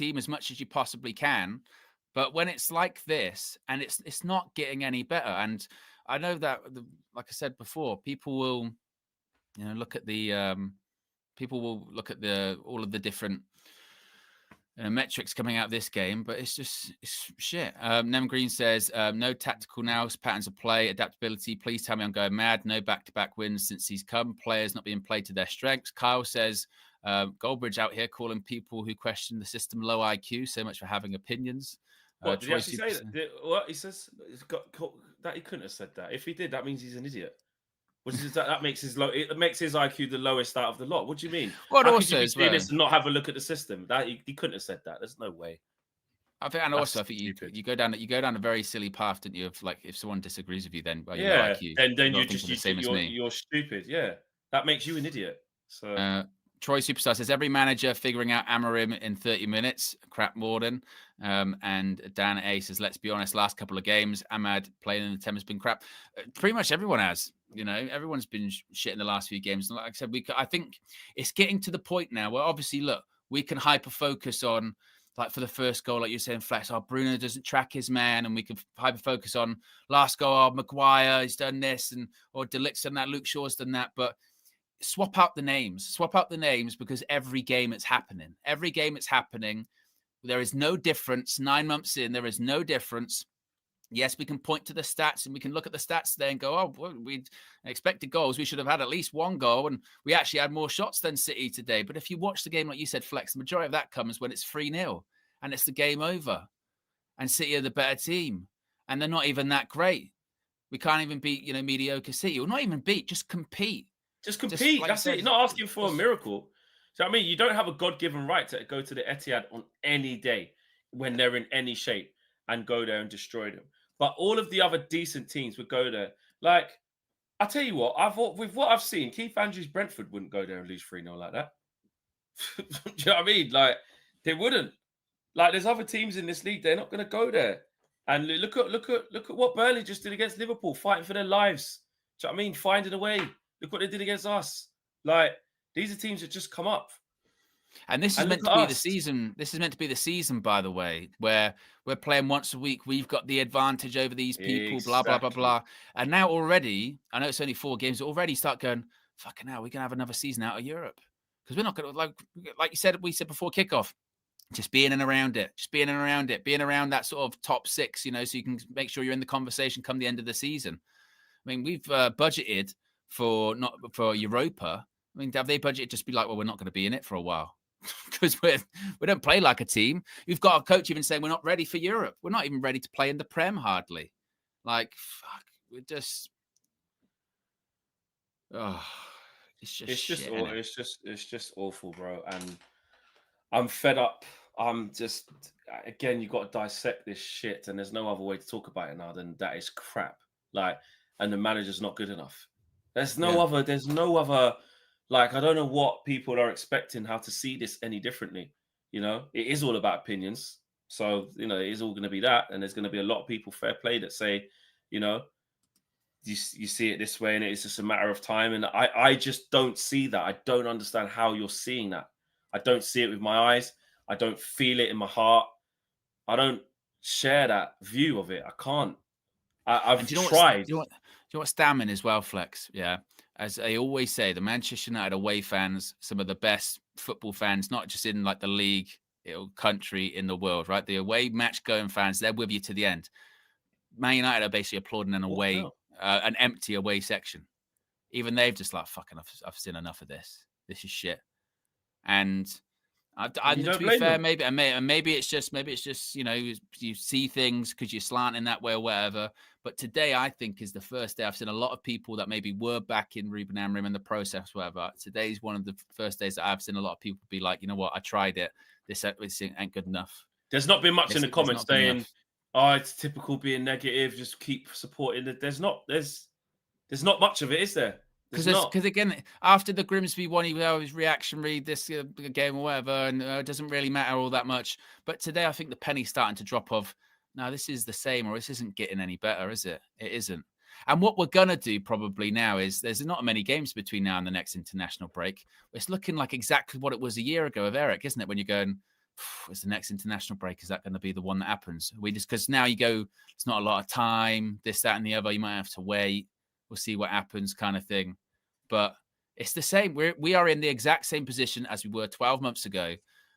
team as much as you possibly can. But when it's like this, and it's not getting any better, and I know that, like I said before, people will, look at the all of the different metrics coming out this game, but it's shit. Nem Green says, no tactical now, patterns of play, adaptability. Please tell me I'm going mad. No back-to-back wins since he's come. Players not being played to their strengths. Kyle says, Goldbridge out here calling people who question the system low IQ. So much for having opinions. What did he actually say? What he says? He's got that he couldn't have said that. If he did, that means he's an idiot. Which is that makes his it makes his IQ the lowest out of the lot. What do you mean? Well, How also could you be as doing well, this and not have a look at the system? That he couldn't have said that. There's no way. I think, and also I think you go down a very silly path, didn't you? Of like, if someone disagrees with you, then well, you're low IQ. then you just the same as me. you're stupid. Yeah, that makes you an idiot. So. Troy Superstar says, every manager figuring out Amorim in 30 minutes, crap Morden. And Dan A says, let's be honest, last couple of games, Ahmad playing in the 10 has been crap. Pretty much everyone has, everyone's been shit in the last few games. And like I said, I think it's getting to the point now where obviously, look, we can hyper-focus on, like for the first goal, like you're saying, Flex, Bruno doesn't track his man, and we can hyper-focus on last goal, Maguire, he's done this, or De Ligt's done that, Luke Shaw's done that, but swap out the names because every game it's happening. There is no difference. 9 months in, there is no difference. Yes, we can point to the stats and we can look at the stats there and go, oh, well, we expected goals. We should have had at least one goal, and we actually had more shots than City today. But if you watch the game, like you said, Flex, the majority of that comes when it's 3-0 and it's the game over and City are the better team and they're not even that great. We can't even beat, mediocre City, or not even beat, just compete. Just compete. That's it. You're not asking for a miracle. So, I mean, you don't have a God-given right to go to the Etihad on any day when they're in any shape and go there and destroy them. But all of the other decent teams would go there. Like, I tell you what, with what I've seen, Keith Andrews' Brentford wouldn't go there and lose 3-0 like that. Do you know what I mean? Like, they wouldn't. Like, there's other teams in this league, they're not going to go there. And look at what Burnley just did against Liverpool, fighting for their lives. Do you know what I mean? Finding a way. Look what they did against us. Like, these are teams that just come up. And this is meant to be the season. This is meant to be the season, by the way, where we're playing once a week. We've got the advantage over these people, blah, blah, blah, blah. And now already, I know it's only 4 games, already start going, fucking hell, we're going to have another season out of Europe. Because we're not going to, like you said, we said before kickoff, just being in and around it, being around that sort of top 6, so you can make sure you're in the conversation come the end of the season. I mean, we've budgeted for Europa. I mean, have they budgeted just be like, well, we're not going to be in it for a while because we don't play like a team. You've got a coach even saying we're not ready for Europe. We're not even ready to play in the Prem hardly. Like, fuck, we're just. Oh, it's just awful, bro. And I'm fed up. I'm just, again, you've got to dissect this shit, and there's no other way to talk about it now than that is crap. Like, and the manager's not good enough. There's no other, like, I don't know what people are expecting how to see this any differently. It is all about opinions. So, it is all going to be that. And there's going to be a lot of people, fair play, that say, you see it this way and it's just a matter of time. And I just don't see that. I don't understand how you're seeing that. I don't see it with my eyes. I don't feel it in my heart. I don't share that view of it. I can't. I've tried. Do you know what's damning as well, Flex? Yeah. As I always say, the Manchester United away fans, some of the best football fans, not just in like the league, country, in the world, right? The away match going fans, they're with you to the end. Man United are basically applauding an empty away section. Even they've just like, fucking, I've seen enough of this. This is shit. And to be fair, maybe it's just you see things because you're slanting that way or whatever. But today, I think, is the first day I've seen a lot of people that maybe were back in Ruben Amorim in the process, whatever. Today's one of the first days that I've seen a lot of people be like, you know what, I tried it. This ain't good enough. There's not been much in the comments saying, "Oh, it's typical being negative. Just keep supporting it." There's not much of it, is there? Because again, after the Grimsby one, he was his reaction, read this game or whatever, and it doesn't really matter all that much. But today, I think the penny's starting to drop off. No, this is the same, or this isn't getting any better, is it? It isn't. And what we're going to do probably now is there's not many games between now and the next international break. It's looking like exactly what it was a year ago of Eric, isn't it? When you're going, is the next international break, is that going to be the one that happens? We just, because now you go, it's not a lot of time, this, that, and the other. You might have to wait. We'll see what happens, kind of thing. But it's the same. We are in the exact same position as we were 12 months ago,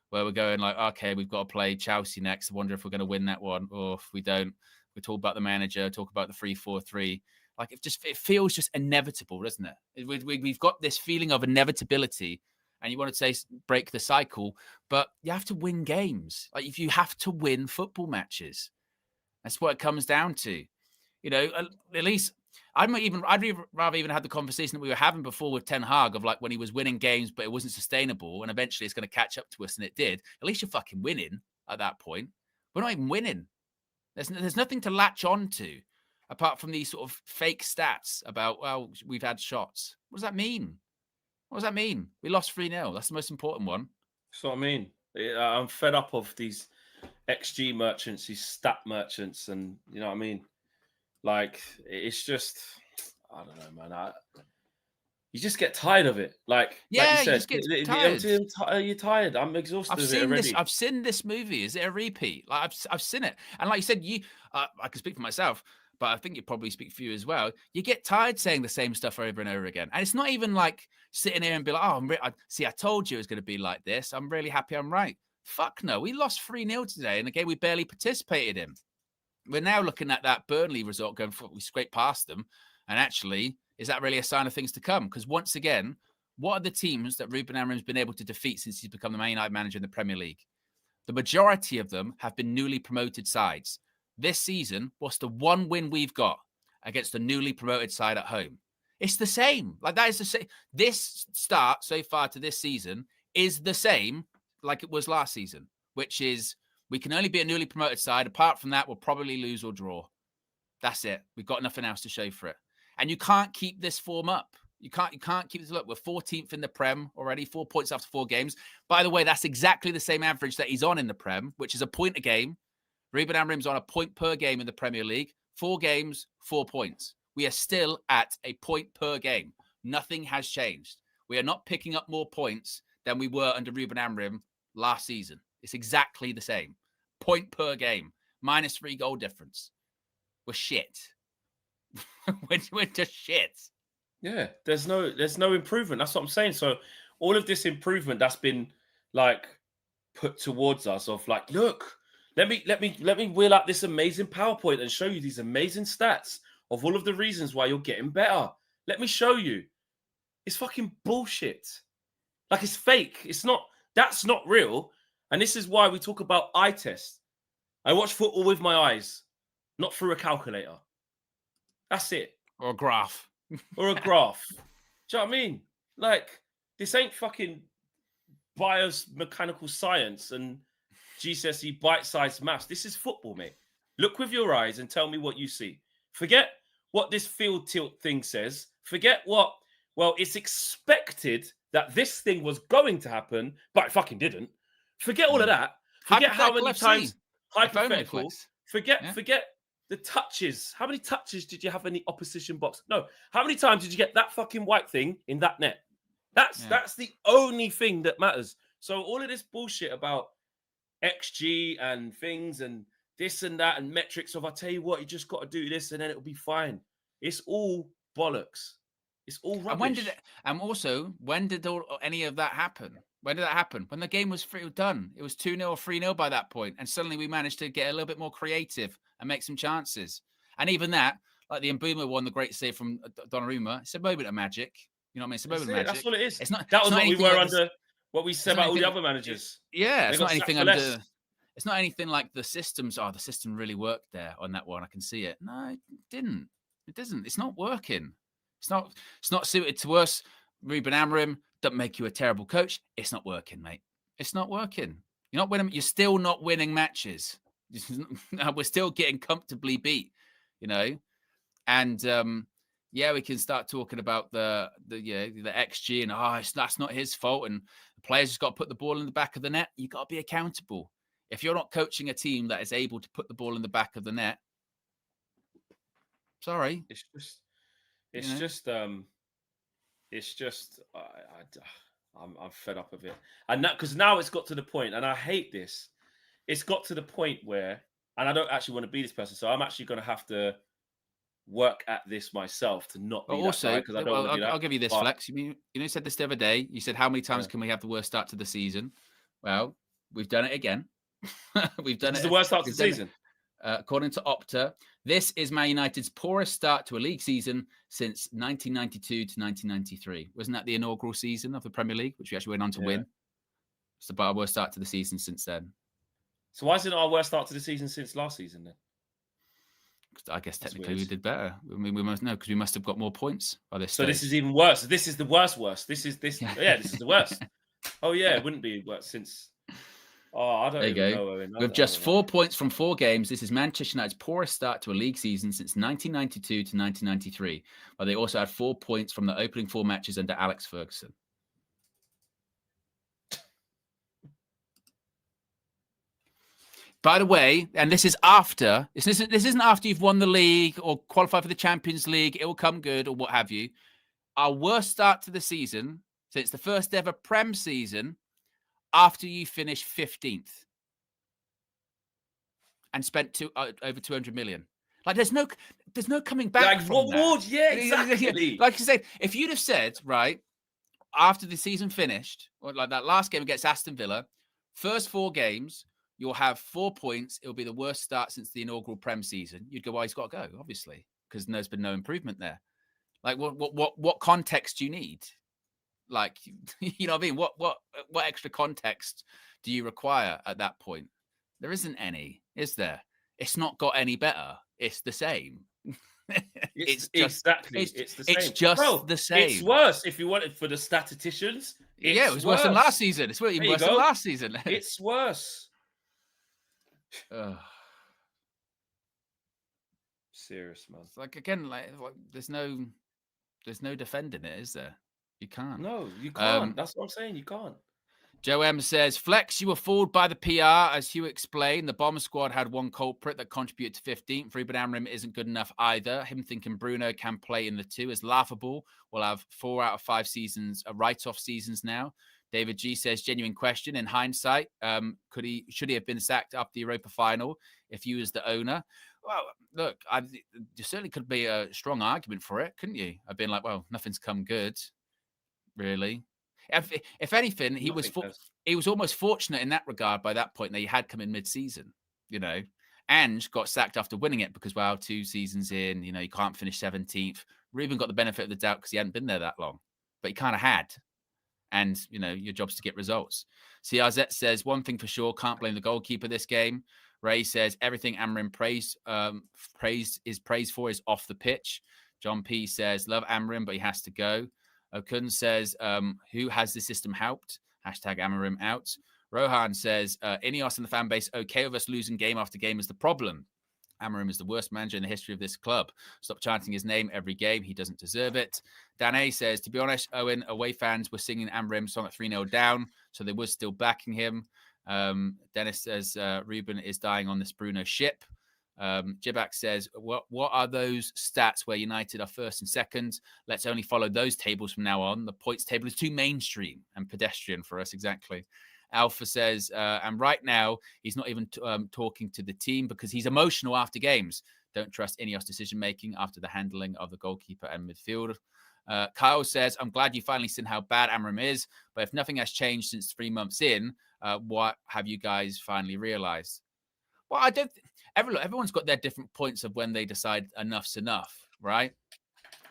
where we're going like, okay, we've got to play Chelsea next. I wonder if we're going to win that one, or if we don't, we talk about the manager, talk about the 3-4-3. Like it feels just inevitable, doesn't it? We've got this feeling of inevitability, and you want to say break the cycle, but you have to win games. Like if you have to win football matches, that's what it comes down to. You know, at least I'd rather even have the conversation that we were having before with Ten Hag of like when he was winning games, but it wasn't sustainable, and eventually it's going to catch up to us, and it did. At least you're fucking winning at that point. We're not even winning. There's nothing to latch on to apart from these sort of fake stats about, well, we've had shots. What does that mean? What does that mean? We lost 3-0. That's the most important one. That's what I mean. I'm fed up of these XG merchants, these stat merchants, and you know what I mean? Like, it's just, I don't know, man. You just get tired of it. Like you said, you just get tired. You're tired. I'm exhausted of it already. I've seen this movie. Is it a repeat? Like I've seen it, and like you said, I can speak for myself, but I think you probably speak for you as well. You get tired saying the same stuff over and over again, and it's not even like sitting here and be like, "Oh, I told you it was going to be like this. I'm really happy I'm right." Fuck no, we lost 3-0 today in a game we barely participated in. We're now looking at that Burnley result, going, we scraped past them, and actually, is that really a sign of things to come? Because once again, what are the teams that Ruben Amorim's been able to defeat since he's become the Man United manager in the Premier League? The majority of them have been newly promoted sides. This season, what's the one win we've got against a newly promoted side at home? It's the same. Like that is the same. This start so far to this season is the same like it was last season, which is we can only be a newly promoted side. Apart from that, we'll probably lose or draw. That's it. We've got nothing else to show for it. And you can't keep this form up. You can't keep this. Look, we're 14th in the Prem already, 4 points after 4 games. By the way, that's exactly the same average that he's on in the Prem, which is a point a game. Ruben Amorim's on a point per game in the Premier League. 4 games, 4 points. We are still at a point per game. Nothing has changed. We are not picking up more points than we were under Ruben Amorim last season. It's exactly the same. Point per game, minus 3 goal difference. We're shit. we're just shit. Yeah, there's no improvement. That's what I'm saying. So all of this improvement that's been like put towards us of like, look, let me wheel out this amazing PowerPoint and show you these amazing stats of all of the reasons why you're getting better. Let me show you. It's fucking bullshit. Like it's fake. It's not. That's not real. And this is why we talk about eye test. I watch football with my eyes, not through a calculator. That's it. Or a graph. Or a graph. Do you know what I mean? Like, this ain't fucking biomechanical science and GCSE bite-sized maths. This is football, mate. Look with your eyes and tell me what you see. Forget what this field tilt thing says. Forget what, well, it's expected that this thing was going to happen, but it fucking didn't. Forget all of that. Forget how many times hypothetical. Forget the touches. How many touches did you have in the opposition box? No. How many times did you get that fucking white thing in that net? That's the only thing that matters. So all of this bullshit about XG and things and this and that and metrics of, I tell you what, you just got to do this and then it'll be fine. It's all bollocks. It's all rubbish. When did any of that happen? When did that happen? When the game was done. It was 2-0 or 3-0 by that point. And suddenly we managed to get a little bit more creative and make some chances. And even that, like the Mbuma one, the great save from Donnarumma, it's a moment of magic. You know what I mean? It's a moment of magic. That's what it is. It's not, that was what we were like under, what we said about all the other managers. It's not anything under... It's not anything like the systems. Oh, the system really worked there on that one. I can see it. No, it didn't. It doesn't. It's not working. It's not suited to us. Ruben Amorim doesn't make you a terrible coach. It's not working, mate. It's not working. You're not winning. You're still not winning matches. We're still getting comfortably beat, you know. And we can start talking about the XG and that's not his fault. And the players just got to put the ball in the back of the net. You got to be accountable. If you're not coaching a team that is able to put the ball in the back of the net, sorry, it's just I'm fed up of it. And that because now it's got to the point, and I hate this. It's got to the point where, and I don't actually want to be this person, so I'm actually going to have to work at this myself to not But be that guy also, because I don't well, want to be I'll that. give you this, But Flex. You said this the other day. You said, how many times yeah. can we have the worst start to the season? Well, we've done it again. we've This done is the it. worst start to We've the done it. season. According to Opta, this is Man United's poorest start to a league season since 1992 to 1993. Wasn't that the inaugural season of the Premier League, which we actually went on to Yeah. win? It's about our worst start to the season since then. So why is it our worst start to the season since last season then? I guess That's technically weird. we did better. I mean, we must know because we must have got more points by this So stage. this is even worse. This is the worst. This is this. Yeah, this is the worst. Oh yeah, it wouldn't be worse since. Oh, I don't There you even go. know. Owen. With I just don't know. 4 points from 4 games, this is Manchester United's poorest start to a league season since 1992 to 1993. But they also had 4 points from the opening 4 matches under Alex Ferguson. By the way, and this is after, this isn't after you've won the league or qualified for the Champions League, it will come good or what have you. Our worst start to the season since the first ever Prem season after you finish 15th and spent over 200 million. Like there's no coming back Like from what that. would? Yeah, exactly. Like you said, if you'd have said, right, after the season finished, or like that last game against Aston Villa, first 4 games, you'll have 4 points. It'll be the worst start since the inaugural Prem season. You'd go, well, he's got to go, obviously, because there's been no improvement there. Like, what context do you need? Like, you know what I mean? What extra context do you require at that point? There isn't any, is there? It's not got any better. It's the same. It's just exactly. It's the it's same, just bro. the It's same. worse if you want it for the statisticians. Yeah, it It's was worse than last worse. season. It's even There you worse than go. last season. It's worse. Ugh. Serious, man. It's like again, like there's no defending it, is there? You can't. No, you can't. That's what I'm saying. You can't. Joe M says, Flex, you were fooled by the PR. As Hugh explained, the bomber squad had one culprit that contributed to 15th. Ruben Amorim isn't good enough either. Him thinking Bruno can play in the 2 is laughable. We'll have 4 out of 5 seasons, write-off seasons now. David G says, genuine question. In hindsight, should he have been sacked after the Europa final if he was the owner? Well, look, there certainly could be a strong argument for it, couldn't you? I've been like, well, nothing's come good, really. If anything, he was almost fortunate in that regard by that point that he had come in mid-season, you know, and got sacked after winning it because, well, 2 seasons in, you know, you can't finish 17th. Ruben got the benefit of the doubt because he hadn't been there that long, but he kind of had. And, you know, your job's to get results. CRZ says, one thing for sure, can't blame the goalkeeper this game. Ray says, everything Amorim praised for is off the pitch. John P says, love Amorim, but he has to go. Okun says, who has the system helped? Hashtag Amorim out. Rohan says, Ineos and the fan base okay with us losing game after game is the problem. Amorim is the worst manager in the history of this club. Stop chanting his name every game. He doesn't deserve it. Dan A says, to be honest, Owen, away fans were singing Amorim's song at 3-0 down, so they were still backing him. Dennis says, Ruben is dying on this Bruno ship. Jibak says, what are those stats where United are first and second? Let's only follow those tables from now on. The points table is too mainstream and pedestrian for us, exactly. Alpha says, and right now, he's not even talking to the team because he's emotional after games. Don't trust Ineos decision-making after the handling of the goalkeeper and midfield. Kyle says, I'm glad you finally seen how bad Amorim is, but if nothing has changed since 3 months in, what have you guys finally realized? Well, I don't. Everyone's got their different points of when they decide enough's enough, right?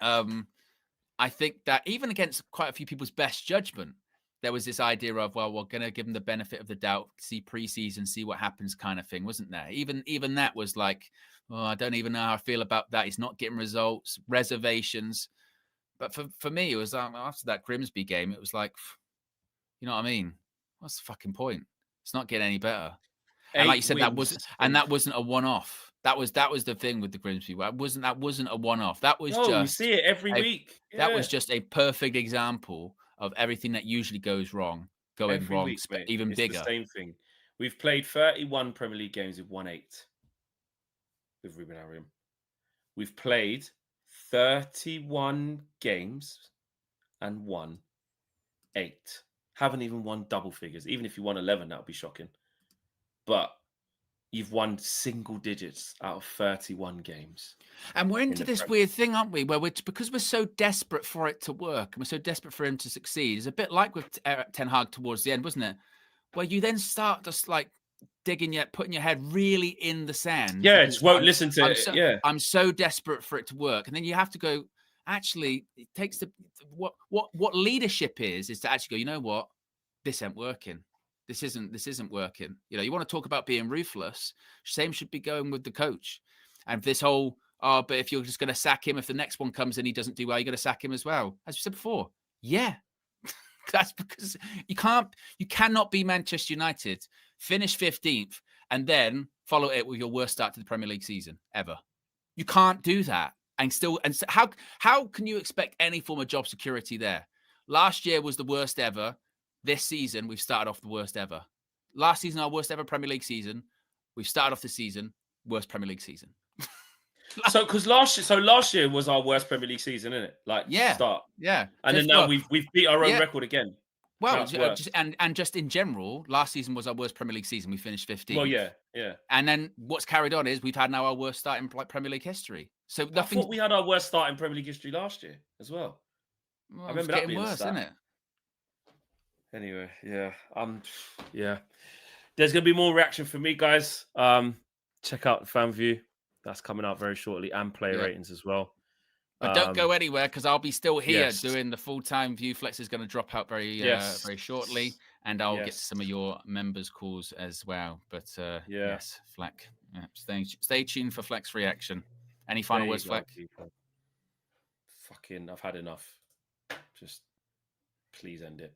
I think that even against quite a few people's best judgment, there was this idea of, well, we're going to give them the benefit of the doubt, see preseason, see what happens kind of thing, wasn't there? Even that was like, oh, I don't even know how I feel about that. He's not getting results, reservations. But for me, it was after that Grimsby game, it was like, you know what I mean? What's the fucking point? It's not getting any better. And like you said, that wasn't a one-off. That was the thing with the Grimsby. That wasn't a one-off. That was we see it every week. Yeah. That was just a perfect example of everything that usually goes wrong, going every wrong, week, mate. even it's bigger. The same thing. We've played 31 Premier League games. We've won 8 with Ruben Amorim. We've played 31 games and won 8. Haven't even won double figures. Even if you won 11, that would be shocking. But you've won single digits out of 31 games. And we're In into the this Premier weird thing, aren't we? Where because we're so desperate for it to work and we're so desperate for him to succeed. It's a bit like with Ten Hag towards the end, wasn't it? Where you then start just like putting your head really in the sand. Yeah, Because just won't listen to it. Yeah. I'm so desperate for it to work. And then you have to go, actually, it takes what leadership is to actually go, you know what? This ain't working. This isn't working. You know, you want to talk about being ruthless. Same should be going with the coach. And this whole, but if you're just going to sack him, if the next one comes and he doesn't do well, you're going to sack him as well. As we said before, yeah. That's because you cannot be Manchester United, finish 15th, and then follow it with your worst start to the Premier League season ever. You can't do that. And so how can you expect any form of job security there? Last year was the worst ever. This season, we've started off the worst ever. Last season, our worst ever Premier League season. We've started off the season, worst Premier League season. So last year was our worst Premier League season, isn't it? Like Yeah. start. Yeah. And then now we've beat our own record again. Well, it's worse. just in general, last season was our worst Premier League season. We finished 15th. Well, yeah. And then what's carried on is we've had now our worst start in Premier League history. So I thought we had our worst start in Premier League history last year as well. Well, I remember it's that getting being worse, isn't it? Anyway, yeah. There's gonna be more reaction from me, guys. Check out the fan view. That's coming out very shortly, and player ratings as well. But don't go anywhere because I'll be still here Yes. doing the full-time view. Flex is going to drop out very shortly, and I'll get to some of your members' calls as well. But yes, Fleck. Yeah, stay tuned for Fleck's reaction. Any final words, Fleck? Fucking, I've had enough. Just please end it.